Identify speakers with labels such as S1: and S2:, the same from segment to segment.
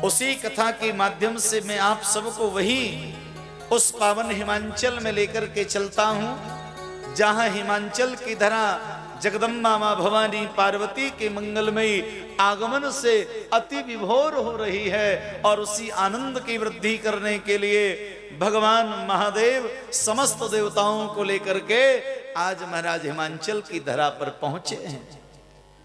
S1: उसी कथा के माध्यम से मैं आप सबको वही उस पावन हिमांचल में लेकर के चलता हूं, जहां हिमांचल की धरा जगदम्बा मां भवानी पार्वती के मंगलमयी आगमन से अति विभोर हो रही है। और उसी आनंद की वृद्धि करने के लिए भगवान महादेव समस्त देवताओं को लेकर के आज महाराज हिमांचल की धरा पर पहुंचे हैं।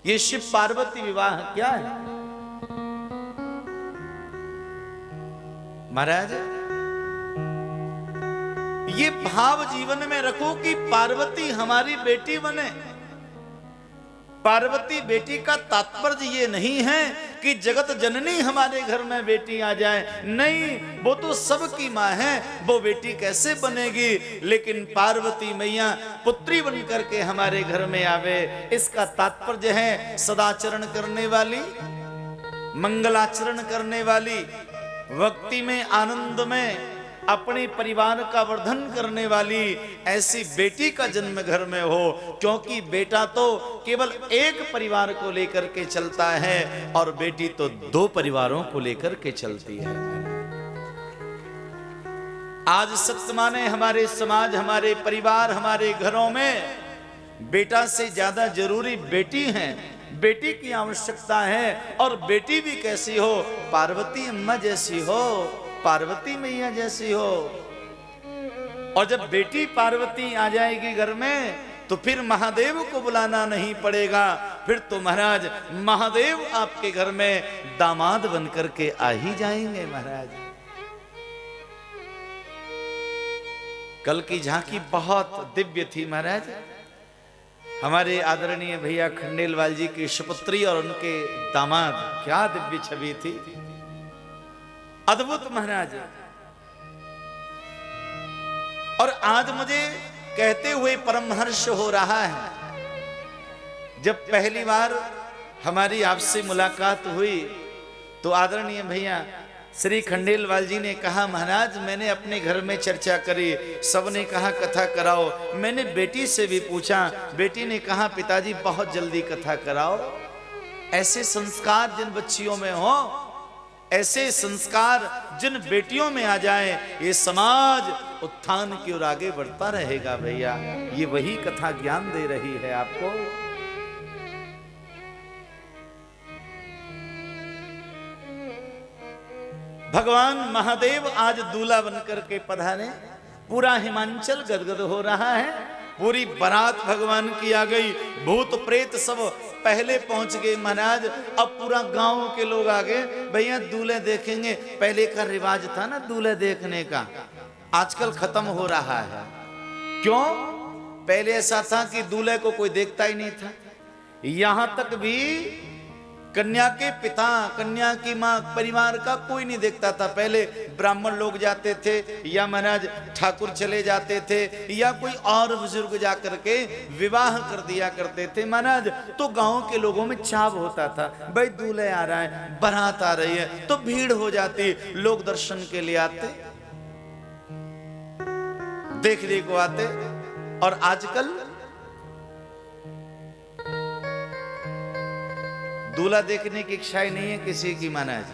S1: ये शिव पार्वती विवाह क्या है महाराज? ये भाव जीवन में रखो कि पार्वती हमारी बेटी बने। पार्वती बेटी का तात्पर्य ये नहीं है कि जगत जननी हमारे घर में बेटी आ जाए, नहीं, वो तो सबकी माँ है, वो बेटी कैसे बनेगी, लेकिन पार्वती मैया पुत्री बन करके हमारे घर में आवे। इसका तात्पर्य है सदाचरण करने वाली, मंगलाचरण करने वाली, भक्ति में आनंद में अपने परिवार का वर्धन करने वाली ऐसी बेटी का जन्म घर में हो, क्योंकि बेटा तो केवल एक परिवार को लेकर के चलता है और बेटी तो दो परिवारों को लेकर के चलती है। आज सत्य माने हमारे समाज, हमारे परिवार, हमारे घरों में बेटा से ज्यादा जरूरी बेटी है, बेटी की आवश्यकता है। और बेटी भी कैसी हो? पार्वती अम्मा जैसी हो, पार्वती मैया जैसी हो। और जब बेटी पार्वती आ जाएगी घर में तो फिर महादेव को बुलाना नहीं पड़ेगा, फिर तो महाराज महादेव आपके घर में दामाद बन करके आ ही जाएंगे। महाराज कल की झांकी बहुत दिव्य थी महाराज। हमारे आदरणीय भैया खंडेलवाल जी की सुपुत्री और उनके दामाद, क्या दिव्य छवि थी, अद्भुत महाराज। और आज मुझे कहते हुए परम हर्ष हो रहा है। जब पहली बार हमारी आपसे मुलाकात हुई तो आदरणीय भैया श्री खंडेलवाल जी ने कहा, महाराज मैंने अपने घर में चर्चा करी, सबने कहा कथा कराओ। मैंने बेटी से भी पूछा, बेटी ने कहा पिताजी बहुत जल्दी कथा कराओ। ऐसे संस्कार जिन बच्चियों में हो, ऐसे संस्कार जिन बेटियों में आ जाए, ये समाज उत्थान की ओर आगे बढ़ता रहेगा भैया। ये वही कथा ज्ञान दे रही है आपको। भगवान महादेव आज दूल्हा बनकर के पधारे। पूरा हिमांचल गदगद हो रहा है, पूरी बारात भगवान की आ गई। भूत प्रेत सब पहले पहुंच गए महाराज। अब पूरा गांव के लोग आ गए, भैया दूल्हे देखेंगे। पहले का रिवाज था ना दूल्हे देखने का, आजकल खत्म हो रहा है। क्यों? पहले ऐसा था कि दूल्हे को कोई देखता ही नहीं था, यहां तक भी कन्या के पिता, कन्या की मां, परिवार का कोई नहीं देखता था। पहले ब्राह्मण लोग जाते थे या महाराज ठाकुर चले जाते थे या कोई और बुजुर्ग जाकर के विवाह कर दिया करते थे महाराज। तो गांव के लोगों में चाव होता था, भाई दूल्हे आ रहा है, बारात आ रही है, तो भीड़ हो जाती, लोग दर्शन के लिए आते, देखने को आते। और आजकल दूल्हा देखने की इच्छा ही नहीं है किसी की महाराज।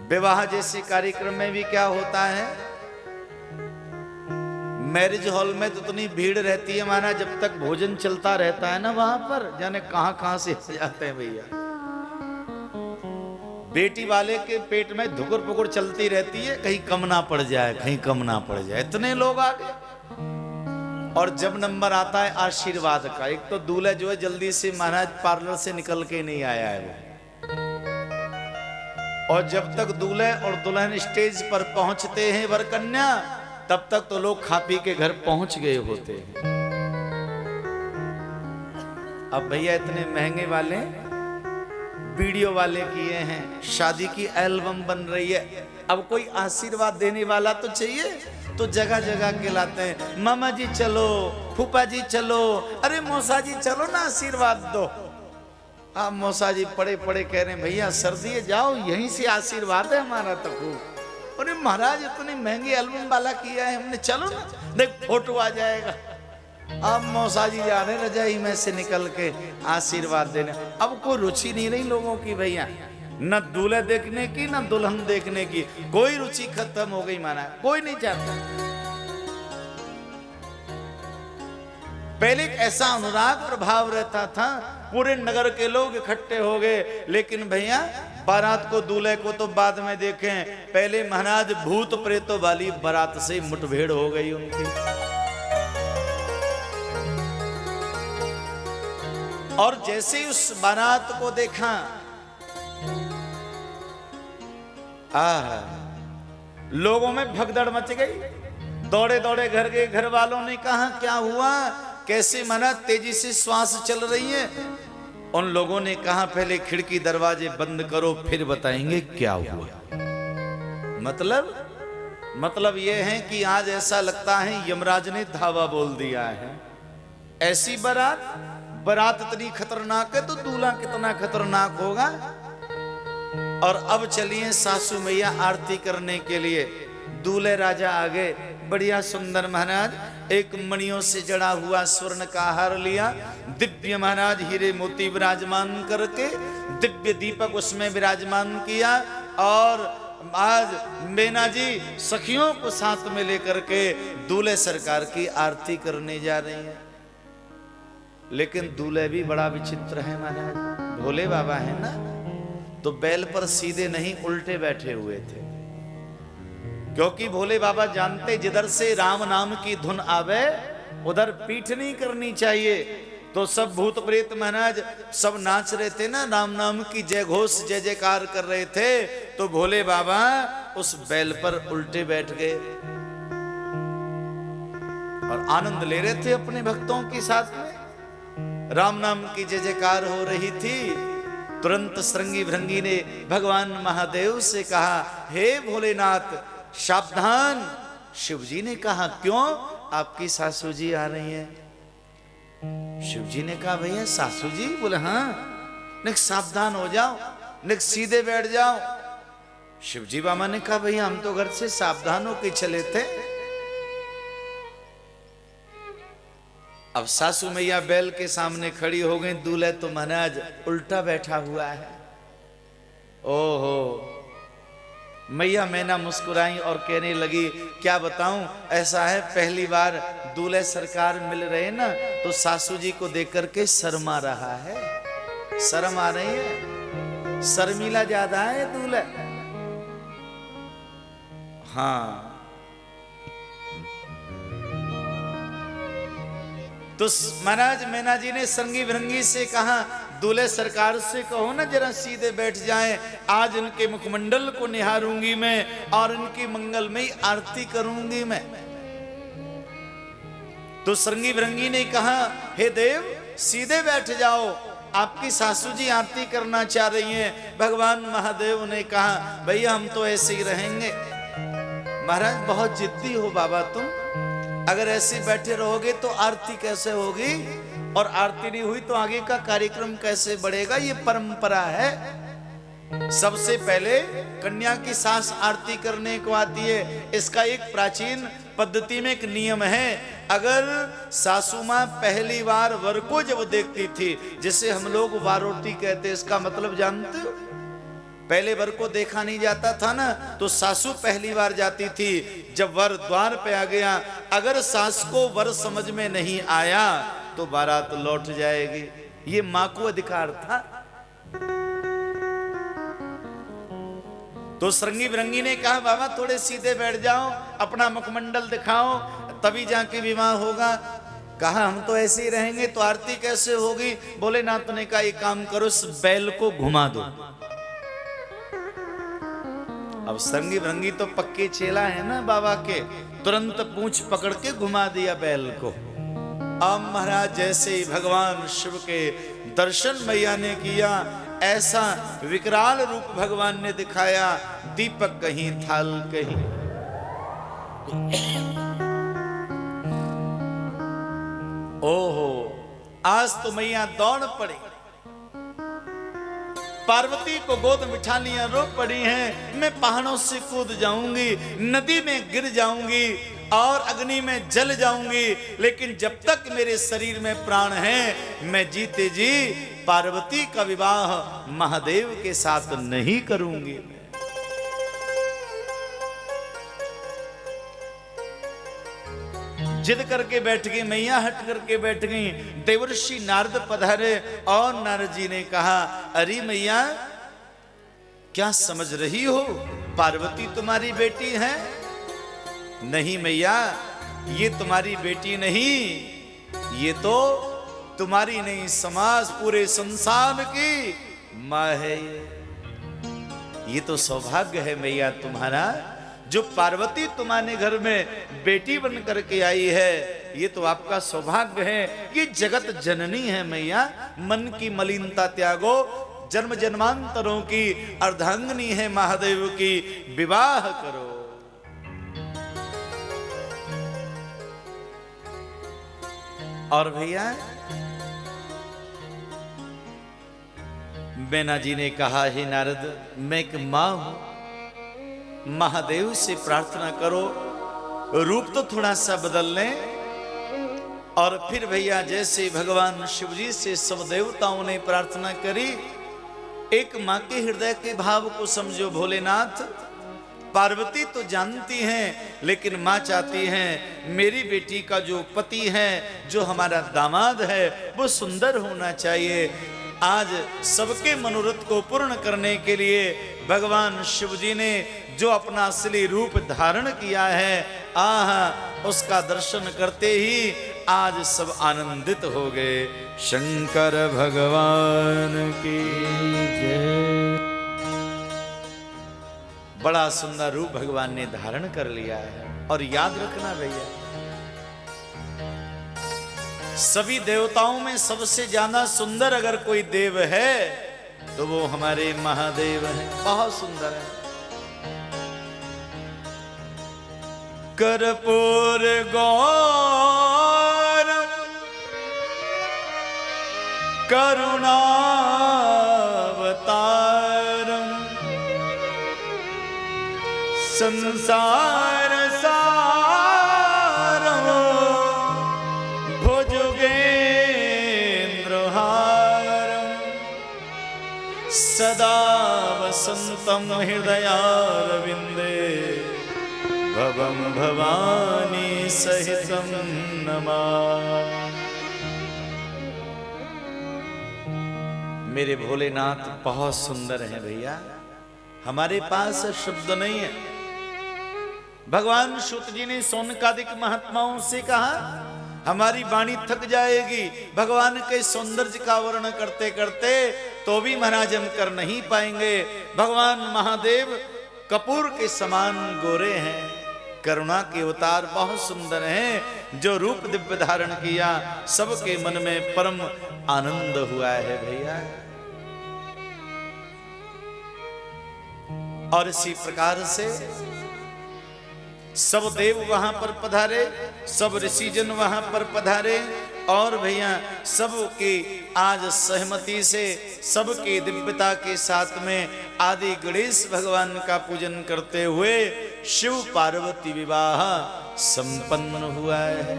S1: विवाह जैसे कार्यक्रम में भी क्या होता है, मैरिज हॉल में तो इतनी भीड़ रहती है महाराज, जब तक भोजन चलता रहता है ना वहां पर, जाने कहां कहां से जाते हैं भैया। बेटी वाले के पेट में धुकुर पुकुर चलती रहती है, कहीं कम ना पड़ जाए, कहीं कम ना पड़ जाए, इतने लोग आ गए। और जब नंबर आता है आशीर्वाद का, एक तो दूल्हा जो है जल्दी से महाराज पार्लर से निकल के नहीं आया है वो, और जब तक दूल्हे और दुल्हन स्टेज पर पहुंचते हैं वर कन्या, तब तक तो लोग खा पी के घर पहुंच गए होते हैं। अब भैया इतने महंगे वाले वीडियो वाले किए हैं, शादी की एल्बम बन रही है, अब कोई आशीर्वाद देने वाला तो चाहिए, तो जगह जगह के लाते हैं, मामा जी चलो, फूफा जी चलो, अरे मौसा जी चलो ना आशीर्वाद दो। आप मौसा जी पड़े पड़े कह रहे हैं भैया सर्दी है, जाओ यहीं से आशीर्वाद है हमारा तो खूब। अरे महाराज इतनी महंगी एल्बम वाला किया है हमने, चलो ना देख फोटो आ जाएगा। अब मौसा जी जा रहे रजाई में से निकल के आशीर्वाद देने। अब कोई रुचि नहीं रही लोगों की भैया, न दूल्हे देखने की न दुल्हन देखने की, कोई रुचि खत्म हो गई महाराज, कोई नहीं चाहता। पहले एक ऐसा अनुराग प्रभाव रहता था, पूरे नगर के लोग इकट्ठे हो गए, लेकिन भैया बारात को दूल्हे को तो बाद में देखें, पहले महाराज भूत प्रेतों वाली बारात से मुठभेड़ हो गई उनकी। और जैसे ही उस बारात को देखा, लोगों में भगदड़ मच गई। दौड़े दौड़े घर के घर वालों ने कहा क्या हुआ, कैसे मना तेजी से श्वास चल रही है। उन लोगों ने कहा पहले खिड़की दरवाजे बंद करो फिर बताएंगे क्या हुआ। मतलब यह है कि आज ऐसा लगता है यमराज ने धावा बोल दिया है। ऐसी बारात इतनी खतरनाक है तो दूल्हा कितना खतरनाक होगा। और अब चलिए सासू मैया आरती करने के लिए। दूल्हे राजा आगे, बढ़िया सुंदर महाराज एक मणियों से जड़ा हुआ स्वर्ण का हार लिया, दिव्य महाराज हीरे मोती विराजमान करके दिव्य दीपक उसमें विराजमान किया। और आज मैना जी सखियों को साथ में लेकर के दूल्हे सरकार की आरती करने जा रही हैं। लेकिन दूल्हे भी बड़ा विचित्र है महाराज, भोले बाबा है ना, तो बैल पर सीधे नहीं उल्टे बैठे हुए थे, क्योंकि भोले बाबा जानते जिधर से राम नाम की धुन आवे उधर पीठ नहीं करनी चाहिए। तो सब भूत प्रेत महाराज सब नाच रहे थे ना, राम नाम की जय घोष जय जयकार कर रहे थे, तो भोले बाबा उस बैल पर उल्टे बैठ गए और आनंद ले रहे थे अपने भक्तों के साथ में। राम नाम की जय जयकार हो रही थी। तुरंत श्रृंगी भृंगी ने भगवान महादेव से कहा, हे भोलेनाथ सावधान। शिव जी ने कहा क्यों, आपकी सासू जी आ रही है। शिव जी ने कहा भैया सासू जी? बोले हाँ। निक सावधान हो जाओ, निक सीधे बैठ जाओ। शिव जी बाबा ने कहा भैया हम तो घर से सावधान होकर चले थे। अब सासू मैया बैल के सामने खड़ी हो गई, दूल्हे तो महाराज उल्टा बैठा हुआ है। ओहो, मैया मैना मुस्कुराई और कहने लगी क्या बताऊं, ऐसा है पहली बार दूल्हे सरकार मिल रहे ना, तो सासू जी को देख करके शर्मा रहा है, शर्म आ रही है, शर्मीला ज्यादा है दूल्हा। हाँ, तो महाराज मैना जी ने संगी भृंगी से कहा दूल्हे सरकार से कहो ना जरा सीधे बैठ जाएं, आज इनके मुखमंडल को निहारूंगी मैं और इनकी मंगलमयी आरती करूंगी मैं। तो संगी भृंगी ने कहा हे देव सीधे बैठ जाओ, आपकी सासू जी आरती करना चाह रही हैं। भगवान महादेव ने कहा भैया हम तो ऐसे ही रहेंगे। महाराज बहुत जिद्दी हो बाबा तुम, अगर ऐसे बैठे रहोगे तो आरती कैसे होगी, और आरती नहीं हुई तो आगे का कार्यक्रम कैसे बढ़ेगा। ये परंपरा है, सबसे पहले कन्या की सास आरती करने को आती है। इसका एक प्राचीन पद्धति में एक नियम है, अगर सासू माँ पहली बार वर को जब देखती थी, जिसे हम लोग वारोटी कहते, इसका मतलब जानते हो, पहले वर को देखा नहीं जाता था ना, तो सासू पहली बार जाती थी। जब वर द्वार पे आ गया, अगर सास को वर समझ में नहीं आया तो बारात लौट जाएगी। ये मां को अधिकार था। तो श्रृंगी भृंगी ने कहा बाबा थोड़े सीधे बैठ जाओ, अपना मुखमंडल दिखाओ, तभी जाके विवाह होगा। कहा हम तो ऐसे ही रहेंगे तो आरती कैसे होगी। भोलेनाथ ने कहा एक काम करो, इस बैल को घुमा दो। अब श्रृंगी भृंगी तो पक्के चेला है ना बाबा के, तुरंत पूंछ पकड़ के घुमा दिया बैल को। अब महाराज जैसे ही भगवान शिव के दर्शन मैया ने किया, ऐसा विकराल रूप भगवान ने दिखाया, दीपक कहीं थाल कहीं। ओहो, आज तो मैया दौड़ पड़ी, पार्वती को गोद बिठा लिया, रो पड़ी हैं, मैं पहाड़ों से कूद जाऊंगी, नदी में गिर जाऊंगी। और अग्नि में जल जाऊंगी, लेकिन जब तक मेरे शरीर में प्राण है मैं जीते जी पार्वती का विवाह महादेव के साथ नहीं करूंगी। जिद करके बैठ गई मैया, हट करके बैठ गई। देवर्षि नारद पधारे और नारद जी ने कहा, अरे मैया क्या समझ रही हो, पार्वती तुम्हारी बेटी है? नहीं मैया, ये तुम्हारी बेटी नहीं, ये तो तुम्हारी नहीं समाज पूरे संसार की माँ है। ये तो सौभाग्य है मैया तुम्हारा, जो पार्वती तुम्हारे घर में बेटी बन करके आई है, ये तो आपका सौभाग्य है। ये जगत जननी है मैया, मन की मलिनता त्यागो, जन्म जन्मांतरों की अर्धांगिनी है महादेव की, विवाह करो। और भैया मैना जी ने कहा, हे नारद मैं एक मां हूं, महादेव से प्रार्थना करो रूप तो थोड़ा सा बदल लें। और फिर भैया जैसे भगवान शिव जी से सब देवताओं ने प्रार्थना करी, एक मां के हृदय के भाव को समझो भोलेनाथ। पार्वती तो जानती हैं, लेकिन मां चाहती हैं मेरी बेटी का जो पति है, जो हमारा दामाद है, वो सुंदर होना चाहिए। आज सबके मनोरथ को पूर्ण करने के लिए भगवान शिव जी ने जो अपना असली रूप धारण किया है, उसका दर्शन करते ही आज सब आनंदित हो गए। शंकर भगवान की जय। बड़ा सुंदर रूप भगवान ने धारण कर लिया है। और याद रखना भैया, सभी देवताओं में सबसे ज्यादा सुंदर अगर कोई देव है तो वो हमारे महादेव हैं, बहुत सुंदर है। कर्पूर गौर करुणावतारम संसार सारम भुजगेन्द्रहारम सदा वसंतम हृदयारविंदे भवम भवानी सहितम नमामि। मेरे भोलेनाथ बहुत सुंदर हैं भैया, हमारे पास शब्द नहीं है। भगवान सूत जी ने सौनकादिक महात्माओं से कहा, हमारी वाणी थक जाएगी भगवान के सौंदर्य का वर्णन करते करते, तो भी महाराज हम कर नहीं पाएंगे। भगवान महादेव कपूर के समान गोरे हैं, करुणा के अवतार बहुत सुंदर हैं। जो रूप दिव्य धारण किया, सबके मन में परम आनंद हुआ है भैया। और इसी प्रकार से सब देव वहां पर पधारे, सब ऋषिजन वहां पर पधारे। और भैया सबके आज सहमति से, सबके दिव्यता के साथ में आदि गणेश भगवान का पूजन करते हुए शिव पार्वती विवाह संपन्न हुआ है।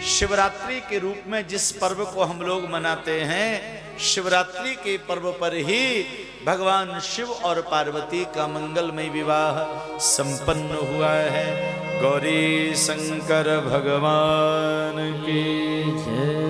S1: शिवरात्रि के रूप में जिस पर्व को हम लोग मनाते हैं, शिवरात्रि के पर्व पर ही भगवान शिव और पार्वती का मंगलमय विवाह संपन्न हुआ है। गौरी शंकर भगवान की जय।